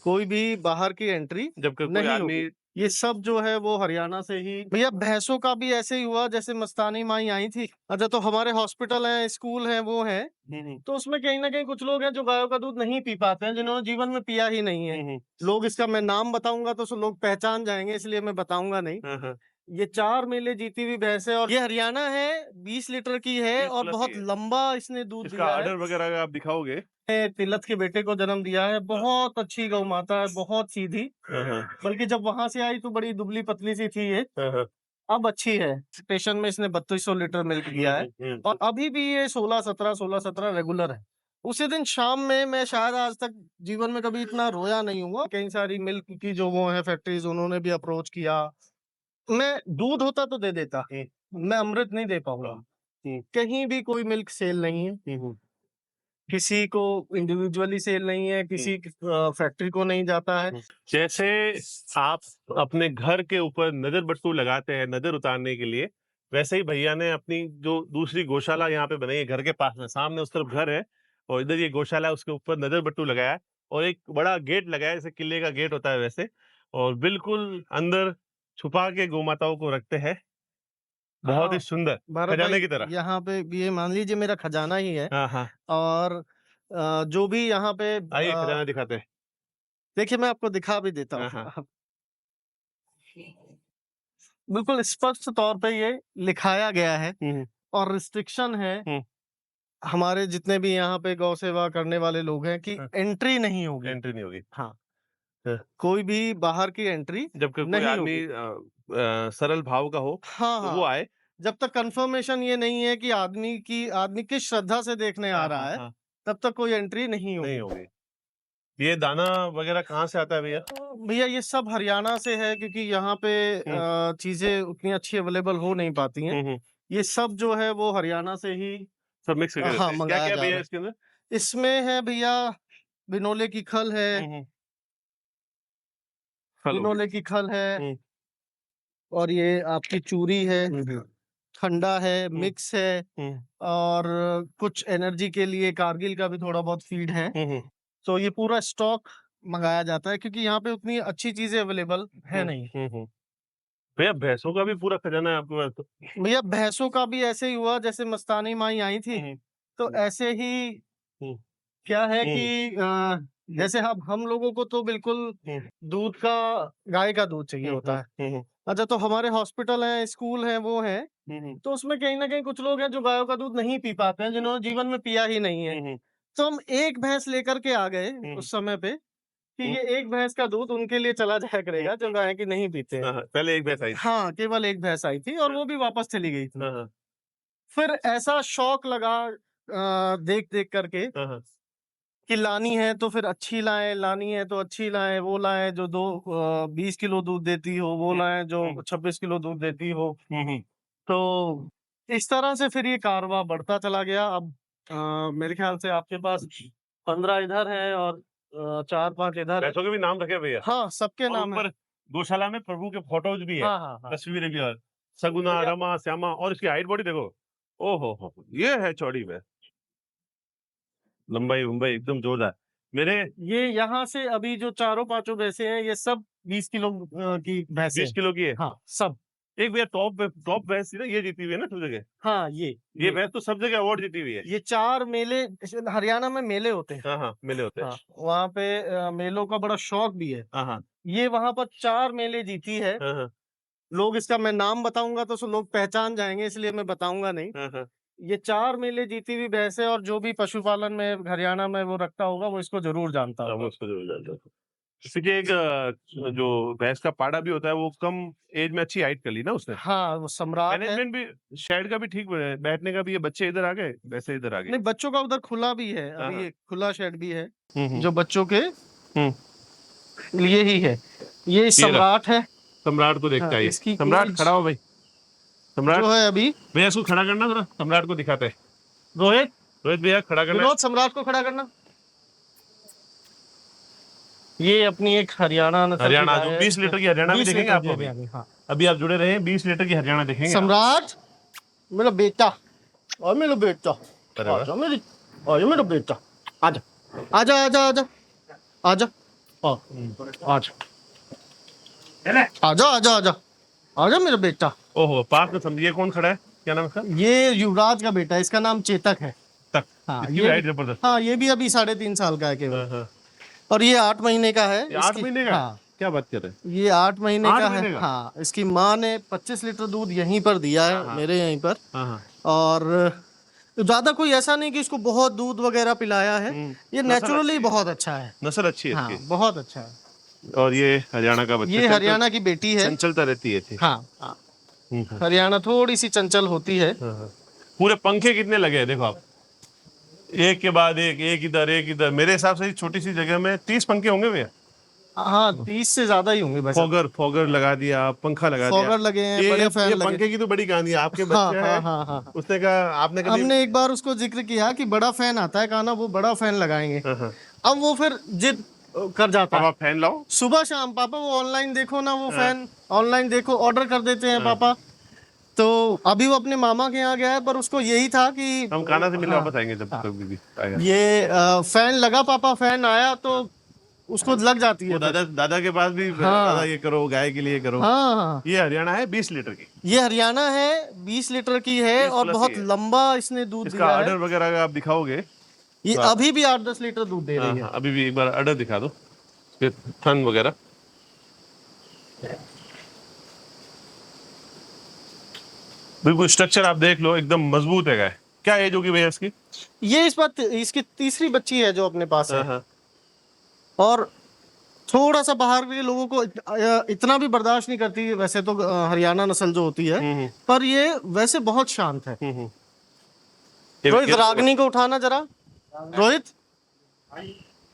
कोई भी बाहर की एंट्री जबकि कोई नहीं आदमी होगी। ये सब जो है वो हरियाणा से ही। भैया भैंसों का भी ऐसे ही हुआ जैसे मस्तानी माई आई थी। अच्छा, तो हमारे हॉस्पिटल हैं, स्कूल हैं, वो हैं, तो उसमें कहीं न कहीं कुछ लोग हैं जो गायों का दूध नहीं पी पाते हैं, जिन्होंने जीवन में पिया ही नहीं है। लोग इसका मैं नाम बताऊँगा तो लोग पहचान जाएँगे, इसलिए मैं बताऊँगा नहीं। ये 4 मेले जीती हुई भैंस है और ये हरियाणा है, 20 लीटर की है 30 और प्लस बहुत की है। लंबा इसने दूध इसका दिया है। आर्डर वगैरह अगर आप दिखाओगे। तिलक के बेटे को जन्म दिया है। बहुत अच्छी गौ माता है, बहुत सीधी। बल्कि जब वहां से आई तो बड़ी दुबली पतली सी थी ये। अब अच्छी है। स्टेशन में इसने 3200 लीटर मिल्क दिया है और अभी भी ये 16-17 रेगुलर है। उसी दिन शाम में मैं शायद आज तक जीवन में कभी इतना रोया नहीं हुआ। कई सारी मिल्क की जो वो है फैक्ट्रीज, उन्होंने भी अप्रोच किया। मैं दूध होता तो दे देता, मैं अमृत नहीं दे पाऊंगा। कहीं भी कोई मिल्क सेल नहीं है, किसी को इंडिविजुअली सेल नहीं है, किसी फैक्ट्री को नहीं जाता है। जैसे आप अपने घर के ऊपर नजर बट्टू लगाते हैं नजर उतारने के लिए, वैसे ही भैया ने अपनी जो दूसरी गौशाला यहाँ पे बनाई है घर के पास में, सामने उस तरफ घर है और इधर ये गौशाला है, उसके ऊपर नजर बट्टू लगाया है और एक बड़ा गेट लगाया है, जैसे किले का गेट होता है वैसे, और बिल्कुल अंदर छुपा के गौ माताओं को रखते हैं। बहुत ही सुंदर भारत खजाने भाई, की तरह। यहाँ पे ये मान लीजिए मेरा खजाना ही है। हाँ हाँ, और जो भी यहाँ पे आइए खजाना दिखाते हैं। देखिए मैं आपको दिखा भी देता हाँ हूँ। हाँ। बिल्कुल स्पष्ट तौर पे ये लिखाया गया है और रिस्ट्रिक्शन है हमारे जितने भी यहाँ पे गौ सेवा करने वाले लोग हैं कि एंट्री नहीं होगी। एंट्री नहीं होगी। हाँ, हाँ। कोई भी बाहर की एंट्री जबकि कोई नहीं आदमी होगी। सरल भाव का हो हाँ, तो वो हाँ। आए। जब तक कंफर्मेशन ये नहीं है कि आदमी किस श्रद्धा से देखने आ हाँ रहा हाँ है, हाँ, तब तक कोई एंट्री नहीं नहीं होगी। होगी। ये दाना वगैरह कहाँ से आता है भैया? भैया ये सब हरियाणा से है क्योंकि यहाँ पे चीजें उतनी अच्छी अवेलेबल हो नहीं पाती हैं। हम्म। ये सब जो है वो हरियाणा से ही सब मिक्स करके देते हाँ हैं। क्या मंगाया क्या जा भैया रहा इसके अंदर? है। इसमें है भैया बिनोले की खल है, फल हो बिनोले की खल है गए। और ये आपकी चूरी है, ठंडा है, मिक्स है और कुछ एनर्जी के लिए कारगिल का भी थोड़ा बहुत फीड है। तो ये पूरा स्टॉक मंगाया जाता है क्योंकि यहाँ पे उतनी अच्छी चीजें अवेलेबल है नहीं। भैया भैंसों का भी पूरा खजाना है आपके पास तो? भैया भैंसों का भी ऐसे ही हुआ जैसे मस्तानी माई आई थी, तो ऐसे ही क्या है कि जैसे हम लोगों को तो बिल्कुल दूध का गाय का दूध चाहिए होता है। अच्छा, तो हमारे हॉस्पिटल हैं, स्कूल हैं, वो हैं, तो उसमें कहीं न कहीं कुछ लोग हैं जो गायों का दूध नहीं पी पाते हैं, जिन्होंने जीवन में पिया ही नहीं है। तो हम एक भैंस लेकर के आ गए उस समय पे कि ये एक भैंस का दूध उनके लिए चला जाया करेगा जो गाय की नहीं पीते हैं। पहले एक भैंस आई थी। हाँ, केवल एक भैंस आई थी और वो भी वापस चली गई थी। हाँ, हाँ, फिर ऐसा शौक लगा देख-देख करके कि लानी है तो फिर अच्छी लाएँ, लानी है तो अच्छी लाएँ, वो लाएँ जो 20 किलो दूध देती हो, वो लाएँ जो 26 किलो दूध देती हो। तो इस तरह से फिर ये कारवां बढ़ता चला गया। अब मेरे ख्याल से आपके पास 15 इधर है और 4-5 इधर है। भैंसों के भी नाम रखे भैया? हाँ, सबके और नाम है। ऊपर गौशाला में प्रभु के फोटोज भी है, हाँ, हाँ, हाँ। तस्वीरें भी है, सगुना, रमा, श्यामा, और इसकी हाइट बॉडी देखो। ओहो हो, ये है चौड़ी भैंस, लंबाई वंबाई एकदम जोरदार। मेरे ये यहाँ से अभी जो चारों पाँचों भैंसे हैं, ये सब 20 किलो की भैंसे 20 हैं। किलो की है। हाँ, सब। एक भैया टॉप भैंस थी ना, ये जीती हुई है ना सब जगह? हाँ, ये भैंस तो सब जगह अवार्ड जीती हुई है। ये 4 मेले हरियाणा में मेले होते हैं। हाँ हाँ, मेले होते हैं। हाँ, वहाँ पे मेलों का बड़ा शौक भी है। हाँ हाँ ये वहाँ पर 4 मेले जीती है। हाँ हाँ लोग इसका मैं नाम बताऊँगा तो लोग पहचान जाएँगे, इसलिए मैं बताऊँगा नहीं। हाँ। ये 4 मेले जीती हुई भैंस है और जो भी पशुपालन में हरियाणा में वो रखता होगा, वो इसको ज़रूर जानता हाँ, होगा। वो उसको जरूर जानता हूँ। क्योंकि एक जो भैंस का पाड़ा भी होता है, वो कम एज में अच्छी हाइट कर ली ना उसने। हाँ, वो सम्राट है। मैनेजमेंट भी शेड का भी ठीक है, बैठने का भी, ये बच्चे इधर आ गए, वैसे इधर आ गए। नहीं, बच्चों का उधर खुला भी है, हाँ अभी हाँ। ये खुला शेड भी है, हम्म। जो बच्चों के हम्म। लिए ही है। ये ये रहा, सम्राट है। सम्राट को देखता हाँ, है ये। इसकी सम्राट एज खड़ा हो भाई, सम्राट जो है अभी भैया इसको खड़ा करना थोड़ा, सम्राट को दिखाते हैं। रोहित, रोहित भैया खड़ा करना। विनोद सम्राट को खड़ा करना। ये अपनी एक हरियाणा नस्ल की हरियाणा गाय जो है। 20 लीटर की हरियाणा भी 20 देखेंगे लीटर आपको की अभी। हरियाणा, हाँ। अभी आप जुड़े रहे, 20 लीटर की हरियाणा देखेंगे आप। सम्राट, मेरा बेटा और मेरा बेटा, अरे वाह। आजा मेरा बेटा, आजा आजा आजा आजा आजा आज आजा आजा आजा आजा मेरा बेटा। ओहो, पास में समझिए कौन खड़ा है, क्या नाम है इसका? ये युवराज का बेटा है, इसका नाम चेतक है। तक। हाँ इसकी ये हाइट जबरदस्त। हाँ ये भी अभी 3.5 साल का है केवल। हाँ, हाँ। और ये 8 महीने का है। ये 8 इसकी- महीने का? हाँ क्या बात कर रहे हैं? ये 8 महीने 8 का महीने है। का? हाँ इसकी माँ ने 25 लीटर दूध यहीं पर दिया है, हाँ। मेरे यहीं पर। हाँ, हाँ। और ज्यादा कोई ऐसा नहीं कि इसको बहुत दूध वगैरह पिलाया है, ये नस्ल नेचुरली अच्छी है। बहुत अच्छा है। नस्ल अच्छी है हाँ इसकी। बहुत अच्छा है। और ये हरियाणा का बच्चा। ये हरियाणा की बेटी है। चंचलता रहती है थी। हाँ हरियाणा थोड़ी सी चंचल होती है। पूरे पंखे कितने लगे हैं देखो आप, एक के बाद एक इधर एक इधर। मेरे हिसाब से छोटी सी जगह में 30 पंखे होंगे भैया। हाँ 30 से ज्यादा ही होंगे वैसे। फॉगर लगा दिया, पंखा लगा दिया। फॉगर लगे हैं, बड़े फैन ये लगे। पंखे की तो बड़ी कहानी है। आपके हाँ बच्चे हाँ हैं, हाँ हाँ। उसने कहा, आपने कभी? हमने एक बार उसको जिक्र किया कि बड़ा फैन आता है, कहा ना वो बड़ा फैन लगाएंगे। अब वो फिर जिद कर जाता है, पापा फैन लाओ। सुबह शाम पापा वो ऑनलाइन देखो ना, वो फैन ऑनलाइन देखो, ऑर्डर कर देते हैं पापा। तो अभी वो अपने मामा के यहाँ गया है, पर उसको यही था कि हम खाना से मिलने वापस आएंगे जब कभी भी आएगा। ये फैन लगा पापा, फैन आया तो उसको लग जाती है। वो दादा के पास भी दादा ये करो, गाय के लिए करो। हाँ हाँ ये हरियाणा है 20 लीटर की। ये हरियाणा है, 20 लीटर की है 20 और प्लस बहुत ही है। लंबा इसने दूध इसका दिया है। ऑर्डर वगैरह अगर आप दिखाओगे, ये अभी भी 8-10 लीटर दूध दे रही है। अभी भी एक बार ऑर्डर दिखा दो, फिर थन वगैरह। बिल्कुल स्ट्रक्चर आप देख लो, एकदम मजबूत है गाय। क्या एज होगी भैया इसकी? ये इस बात इसकी तीसरी बच्ची है जो अपने पास है। हाँ। और थोड़ा सा बाहर के लोगों को इतना भी बर्दाश्त नहीं करती है, वैसे तो हरियाणा नस्ल जो होती है, पर ये वैसे बहुत शांत है। रोहित रागनी को उठाना जरा, रोहित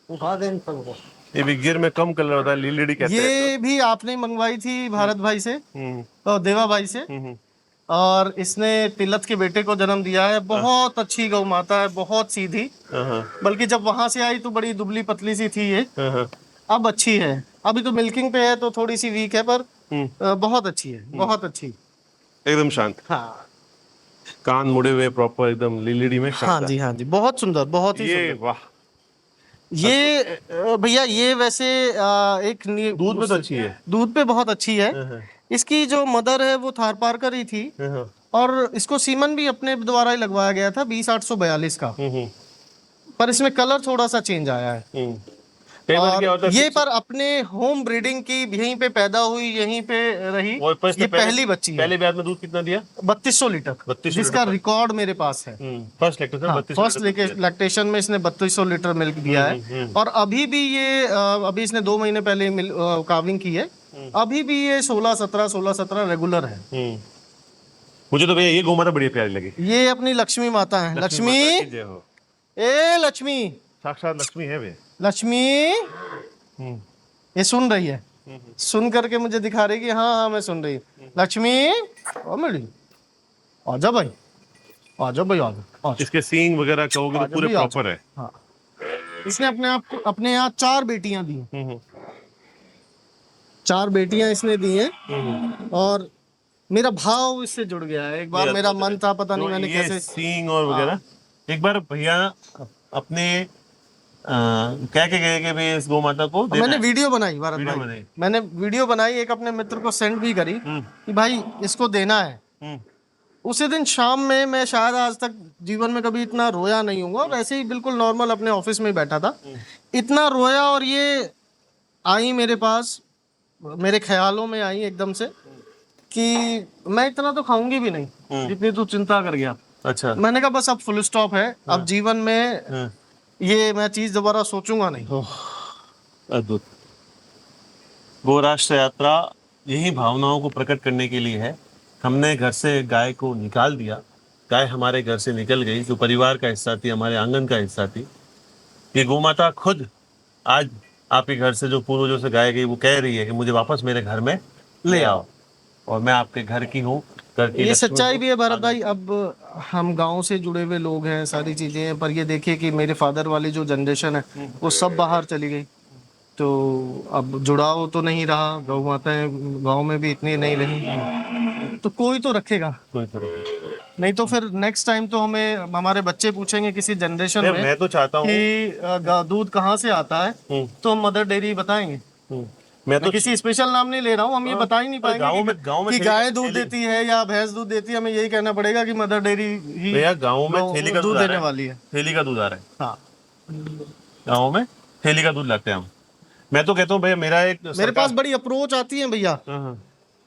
उठा दे इन सबको। ये भी गिर में कम कलर होता है, लीलड़ी कहते हैं। ये भी आपने मंगवाई थी भारत भाई से और देवा भाई से। और इसने तिलत के बेटे को जन्म दिया है। बहुत अच्छी गौ माता है, बहुत सीधी। बल्कि जब वहां से आई तो बड़ी दुबली पतली सी थी ये। अब अच्छी है, अभी तो मिल्किंग पे है तो थोड़ी सी वीक है, पर बहुत अच्छी है, बहुत अच्छी। एकदम शांत। हाँ कान मुड़े हुए प्रॉपर, एकदम लीलड़ी में शांत। हाँ जी बहुत सुंदर, बहुत ही ये सुंदर। वाह। ये भैया ये वैसे एक दूध में तो अच्छी है। दूध पे बहुत अच्छी है। इसकी जो मदर है वो थारपारकर ही थी। और इसको सीमन भी अपने द्वारा ही लगवाया गया था 20,842 का। पर इसमें कलर थोड़ा सा चेंज आया है। और क्या होता है, ये पर अपने होम ब्रीडिंग की, यहीं पे पैदा हुई, यहीं पे रही। ये पहली बच्ची है। पहले ब्याज में दूध कितना दिया? 3200 लीटर, 3200 जिसका रिकॉर्ड मेरे पास है। First lactation. हाँ, फर्स्ट लैक्टेशन में इसने 3200 लीटर मिल्क दिया है। और अभी भी ये अभी इसने 2 महीने पहले काविंग की है। अभी भी ये 16-17 रेगुलर है। मुझे तो भैया ये गौ माता बड़ी प्यारी लगी। ये अपनी लक्ष्मी माता है। लक्ष्मी, ए लक्ष्मी, साक्षात लक्ष्मी है भैया। लक्ष्मी ये सुन रही है, सुन करके मुझे दिखा रही कि हाँ हाँ मैं सुन रही हूँ। लक्ष्मी ओ मेरी, आजा भाई, आजा भाई, आजा। इसके सींग वगैरह कहोगे तो पूरे प्रॉपर है। हाँ। इसने अपने आप को, अपने यहाँ 4 बेटियां दी। 4 बेटियां इसने दी हैं। और मेरा भाव इससे जुड़ गया है। एक बार मेरा मन था, पता नहीं मैंने कैसे सींग और वगैरह। एक बार भैया अपने कह के गए कि भाई इस गौ माता को मैंने वीडियो बनाई भारत भाई, मैंने वीडियो बनाई, एक अपने मित्र को सेंड भी करी कि भाई इसको देना है। उसी दिन शाम में, मैं शायद आज तक जीवन में कभी इतना रोया नहीं हूँ, वैसे ही बिल्कुल नॉर्मल अपने ऑफिस में बैठा था, इतना रोया। और ये आई मेरे पास, मेरे ख्यालों में आई एकदम से कि मैं इतना तो खाऊंगी भी नहीं जितनी तू चिंता कर गया। अच्छा। मैंने कहा बस अब फुल स्टॉप है, अब जीवन में ये मैं चीज दोबारा सोचूंगा नहीं। अद्भुत। गो राष्ट्र यात्रा यही भावनाओं को प्रकट करने के लिए है। हमने घर से गाय को निकाल दिया, गाय हमारे घर से निकल गई, जो परिवार का हिस्सा थी, हमारे आंगन का हिस्सा थी। ये गौ माता खुद आज आपके घर से, जो पूर्वजों से गाय गई, वो कह रही है कि मुझे वापस मेरे घर में ले आओ, और मैं आपके घर की हूँ। ये सच्चाई भी है भारत भाई। अब हम गांव से जुड़े हुए लोग हैं, सारी चीजें हैं, पर ये देखिए कि मेरे फादर वाली जो जनरेशन है वो सब बाहर चली गई। तो अब जुड़ाव तो नहीं रहा, गौ माताएं गांव में भी इतनी नहीं रही, तो कोई तो रखेगा, नहीं तो फिर नेक्स्ट टाइम तो हमें हमारे बच्चे पूछेंगे किसी जनरेशन में मैं तो चाहता हूँ कि दूध कहाँ से आता है, तो हम मदर डेयरी बताएंगे। मैं मैं किसी स्पेशल नाम नहीं ले रहा हूँ, हम ये बता ही नहीं पाएंगे गाँव में कि गाय दूध देती है या भैंस दूध देती है, हमें यही कहना पड़ेगा कि मदर डेयरी ही भैया गाँव में थैली का दूध देने वाली है। थैली का दूध आ रहा है, हाँ, गाँव में थैली का दूध लाते हैं हम। मैं तो कहता हूँ भैया मेरे पास बड़ी अप्रोच आती है भैया, हाँ,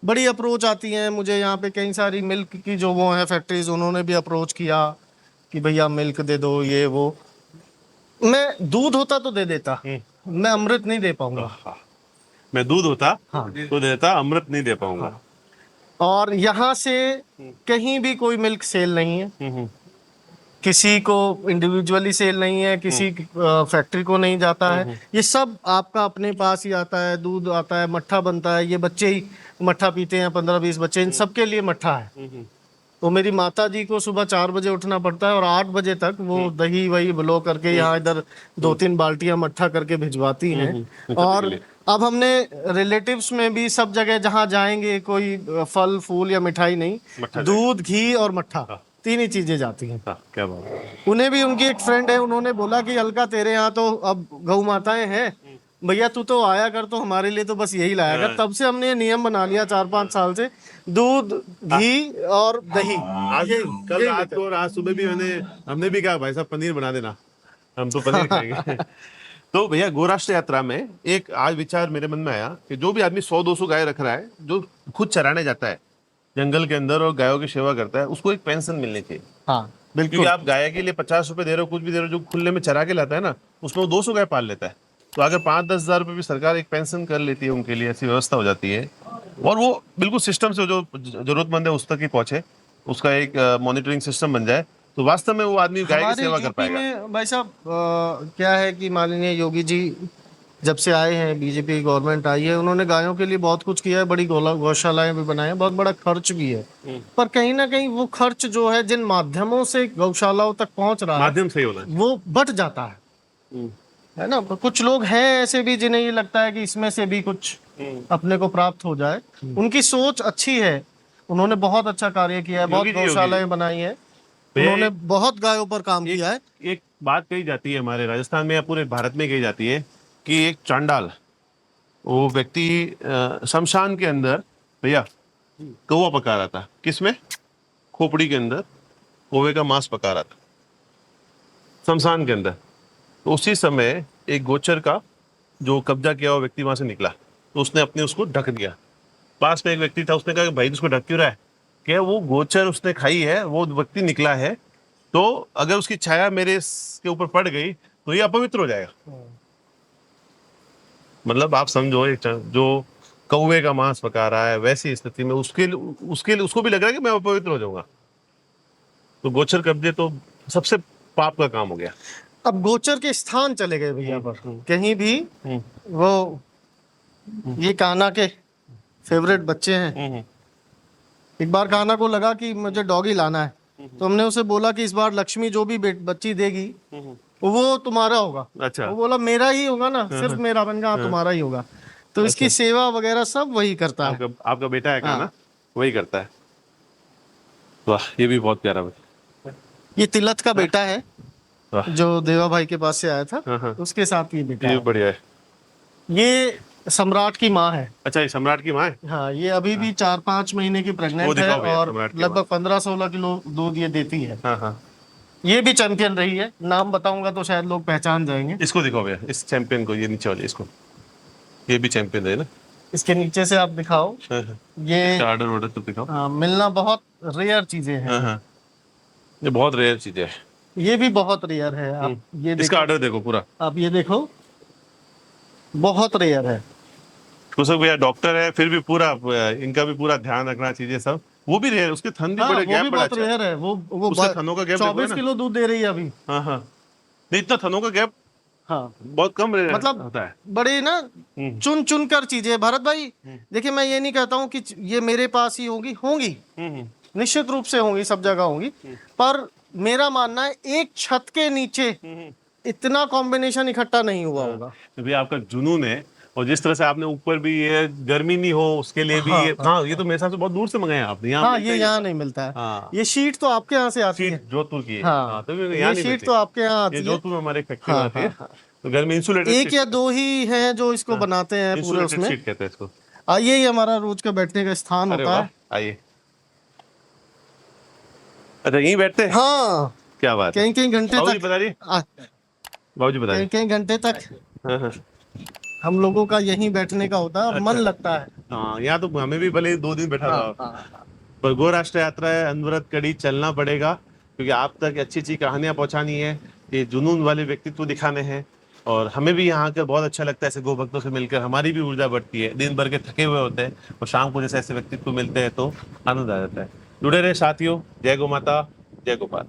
बड़ी अप्रोच आती हैं मुझे। यहाँ पे कई सारी मिल्क की जो वो है फैक्ट्रीज, उन्होंने भी अप्रोच किया कि भैया मिल्क दे दो, ये वो। मैं दूध होता तो दे देता, मैं अमृत नहीं दे पाऊंगा। मैं दूध होता हाँ। तो देता, अमृत नहीं दे पाऊंगा। हाँ। और यहाँ से कहीं भी कोई मिल्क सेल नहीं है, किसी को इंडिविजुअली सेल नहीं है, किसी फैक्ट्री को नहीं जाता है, ये सब आपका अपने पास ही आता है। दूध आता है, मट्ठा बनता है, ये बच्चे ही मट्ठा पीते हैं, 15-20 बच्चे, इन सबके लिए मट्ठा है। तो मेरी माता जी को सुबह 4 बजे उठना पड़ता है और 8 बजे तक वो दही वही ब्लो करके यहाँ इधर 2-3 बाल्टियां मट्ठा करके भिजवाती हैं। और अब हमने रिलेटिव्स में भी सब जगह जहाँ जाएंगे, कोई फल फूल या मिठाई नहीं, दूध घी और मट्ठा, 3 ही चीजें जाती हैं। क्या बात है। उन्हें भी, उनकी एक फ्रेंड है, उन्होंने बोला कि अलका तेरे यहाँ तो अब गौ माताएं हैं भैया, तू तो आया कर, तो हमारे लिए तो बस यही लाया कर। तब से हमने ये नियम बना लिया 4-5 साल से, दूध घी और दही। कल रात को और आज सुबह भी हमने भी कहा भाई साहब पनीर बना देना, हम तो पनीर खाएंगे। तो भैया गौराष्ट्र यात्रा में एक आज विचार मेरे मन में आया कि जो भी आदमी 100-200 गाय रख रहा है, जो खुद चराने जाता है जंगल के अंदर और गायों की सेवा करता है, उसको एक पेंशन मिलनी चाहिए। हाँ बिल्कुल। क्योंकि आप गाय के लिए 50 रुपए दे रहे हो, कुछ भी दे रहे हो, जो खुले में चरा के लाता है ना, उसमें वो 200 गाय पाल लेता है। तो अगर 5-10 हजार रुपए भी सरकार एक पेंशन कर लेती है उनके लिए, ऐसी व्यवस्था हो जाती है, और वो बिल्कुल सिस्टम से जो जरूरतमंद है उस तक ही पहुंचे, उसका एक मॉनिटरिंग सिस्टम बन जाए, तो वास्तव में वो आदमी गाय की सेवा कर पाएगा। भाई साहब क्या है कि माननीय योगी जी जब से आए हैं, बीजेपी की गवर्नमेंट आई है, उन्होंने गायों के लिए बहुत कुछ किया है, बड़ी गौशालाएं भी बनाई है, बहुत बड़ा खर्च भी है। पर कहीं ना कहीं वो खर्च जो है, जिन माध्यमों से गौशालाओं तक पहुंच रहा है, माध्यम सही होना है, वो बट जाता है ना। कुछ लोग हैं ऐसे भी जिन्हें ये लगता है कि इसमें से भी कुछ अपने को प्राप्त हो जाए। उनकी सोच अच्छी है, उन्होंने बहुत अच्छा कार्य किया है, बहुत गौशालाएं बनाई है, उन्होंने बहुत गायों पर काम किया है। एक बात कही जाती है हमारे राजस्थान में या पूरे भारत में कही जाती है कि एक चांडाल, वो व्यक्ति शमशान के अंदर भैया कौवा पका रहा था, किसमें, खोपड़ी के अंदर कौवे का मांस पका रहा था शमशान के अंदर। तो उसी समय एक गोचर का जो कब्जा किया हुआ व्यक्ति वहां से निकला, तो उसने अपने उसको ढक दिया। पास में एक व्यक्ति था, उसने कहा कि भाई उसको ढक क्यों रहा है, क्या वो गोचर उसने खाई है, वो व्यक्ति निकला है, तो अगर उसकी छाया मेरे के ऊपर पड़ गई तो ये अपवित्र हो जाएगा। मतलब आप समझो, एक जो कौवे का मांस पका रहा है, वैसी स्थिति में उसको भी लग रहा है कि मैं अपवित्र हो जाऊंगा। तो गोचर कब्जे तो सबसे पाप का काम हो गया। अब गोचर के स्थान चले गए भैया पर, कहीं भी वो ये कान्हा के फेवरेट बच्चे हैं। एक बार कान्हा को लगा कि मुझे डॉगी लाना है, तो हमने उसे बोला कि इस बार लक्ष्मी जो भी बच्ची देगी वो तुम्हारा होगा। अच्छा। वो बोला मेरा ही होगा ना, सिर्फ मेरा बन गया, तुम्हारा ही होगा। तो इसकी सेवा वगैरह सब वही करता है। आपका बेटा है कान्हा, वही करता है। वाह, ये भी बहुत प्यारा बच्चा। ये तिलक का बेटा है जो देवा भाई के पास से आया था, उसके साथ ये बेटा ये है। बढ़िया है। ये सम्राट की माँ है। अच्छा, ये सम्राट की माँ है। हाँ, ये अभी भी 4-5 महीने की प्रेग्नेंट है और लगभग 15-16 किलो दूध ये देती है। ये भी चैंपियन रही है, नाम बताऊंगा तो शायद लोग पहचान जाएंगे। इसको दिखाओ भैया, इस चैंपियन को, ये नीचे वाले इसको, ये भी चैंपियन है ना। इसके नीचे से आप दिखाओ, ये ऑर्डर तो दिखाओ। हाँ, मिलना बहुत रेयर चीजें हैं। ये बहुत रेयर चीजें है, ये भी बहुत रेयर है। आप ये इसका ऑर्डर देखो पूरा, आप ये देखो, बहुत रेयर है। कुछ भैया डॉक्टर है, फिर भी पूरा इनका भी पूरा ध्यान रखना चीजें सब। वो भी रेयर, उसके थन भी बड़े, गैप बड़ा अच्छा रेयर है। वो उसके थनों का गैप 24 किलो दूध दे रही है अभी। हाँ, नहीं इतना थनों का गैप, हाँ, बहुत कम मतलब होता है। बड़े ना चुन चुन कर चीजें। भरत भाई देखिए, मैं ये नहीं कहता हूँ कि ये मेरे पास ही होंगी, निश्चित रूप से होंगी, सब जगह होंगी, पर मेरा मानना है एक छत के नीचे इतना कॉम्बिनेशन इकट्ठा नहीं हुआ होगा। तो भी आपका जुनून है, और जिस तरह से आपने ऊपर भी ये गर्मी नहीं हो उसके लिए भी हाँ, ये, हाँ ये तो मेरे हिसाब से बहुत दूर से मंगाए हैं आपने, यहाँ हाँ, मिलता ये ही यहाँ नहीं मिलता है। हाँ। ये शीट तो आपके यहाँ से आती है। शीट जोधपुर की है। हाँ, हाँ, तो यहाँ ये नहीं शीट मिलती। तो आपके यहाँ ये आती है। जोधपुर में हमारे एक फैक्ट्री में हाँ, आती है, हाँ, तो घर में इंसुलेटेड एक या दो ही हैं जो इसको बनाते हैं पूरे इंसुलेटेड उसमें। शीट कहते हैं इसको। आइए, ये हमारा रोज का बैठने का स्थान अरे होता वाह, है। आइए। अच्छा यहीं बैठते हैं? हाँ, क्या बात है। कहीं कहीं घंटे बाबूजी तक, बताइए, बाबूजी कहीं बताइए। कहीं घंटे तक हाँ हाँ हम लोगों का यहीं बैठने का होता है और मन अच्छा। लगता है। हाँ, यहाँ तो हमें भी भले 2 दिन बैठा हाँ, रहा, हाँ, पर गो राष्ट्र यात्रा है, अनवरत कड़ी चलना पड़ेगा, क्योंकि आप तक अच्छी अच्छी कहानियां पहुंचानी है, ये जुनून वाले व्यक्तित्व दिखाने हैं, और हमें भी यहाँ आकर बहुत अच्छा लगता है। ऐसे गो भक्तों से मिलकर हमारी भी ऊर्जा बढ़ती है, दिन भर के थके हुए होते हैं और शाम को जैसे ऐसे व्यक्तित्व मिलते हैं तो आनंद आ जाता है। जुड़े रहे साथियों, जय गो माता, जय गोपाल।